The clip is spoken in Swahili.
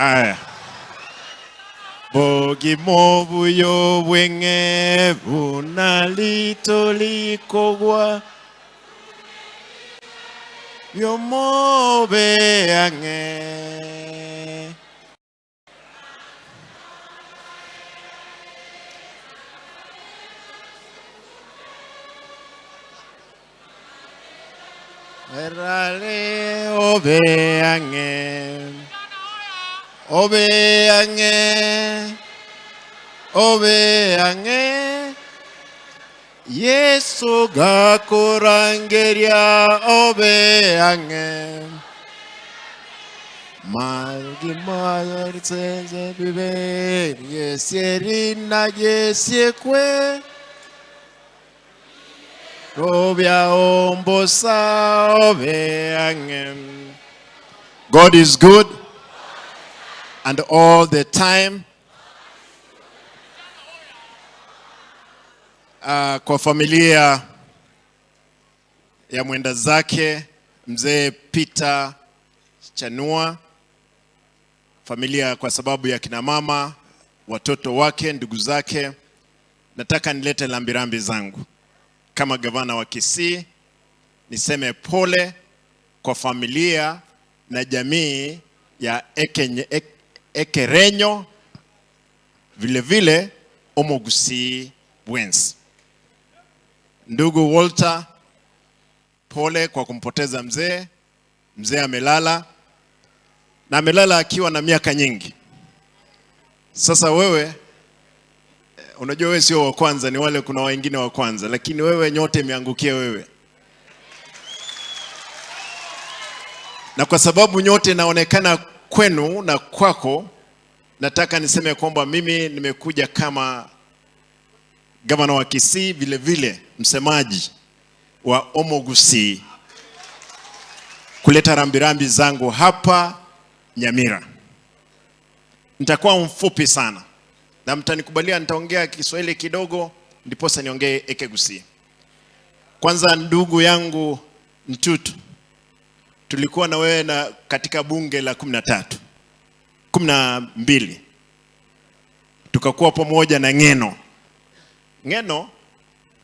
Aya. Bogi mobu yo wenge bunalito likogwa yomobe ange. Erale obe ange. Obe ange. Obe ange. Yesu gakurangeria obe ange. Malgi mayorteze bibe. Yesierina yesiekwe. Obia ombosa obe ange. God is good. And all the time. Kwa familia ya mwenda zake mzee Peter Chanua, familia kwa sababu ya kina mama, watoto wake, ndugu zake, nataka nilete lambirambi zangu. Kama gavana wa Kisii, niseme pole kwa familia na jamii ya Ekerenyo, vile vile Omogusi Bwens. Ndugu Walter, pole kwa kumpoteza mzee. Mzee amelala, na amelala akiwa na miaka nyingi. Sasa wewe, unajua wewe sio wa kwanza, ni wale kuna wengine wa kwanza, lakini wewe nyote imeangukia wewe. Na kwa sababu nyote naonekana kwenu na kwako, nataka niseme kwamba mimi nimekuja kama gavana wa Kisii, vile vile msemaji wa Omogusi, kuleta rambirambi zangu hapa Nyamira. Nitakuwa mfupi sana, na mtanikubalia nitaongea Kiswahili kidogo ndiposa niongee Ekegusi. Kwanza ndugu yangu Ntutu, tulikuwa na wewe na katika bunge la 12 tukakuwa pamoja na Ng'eno. Ng'eno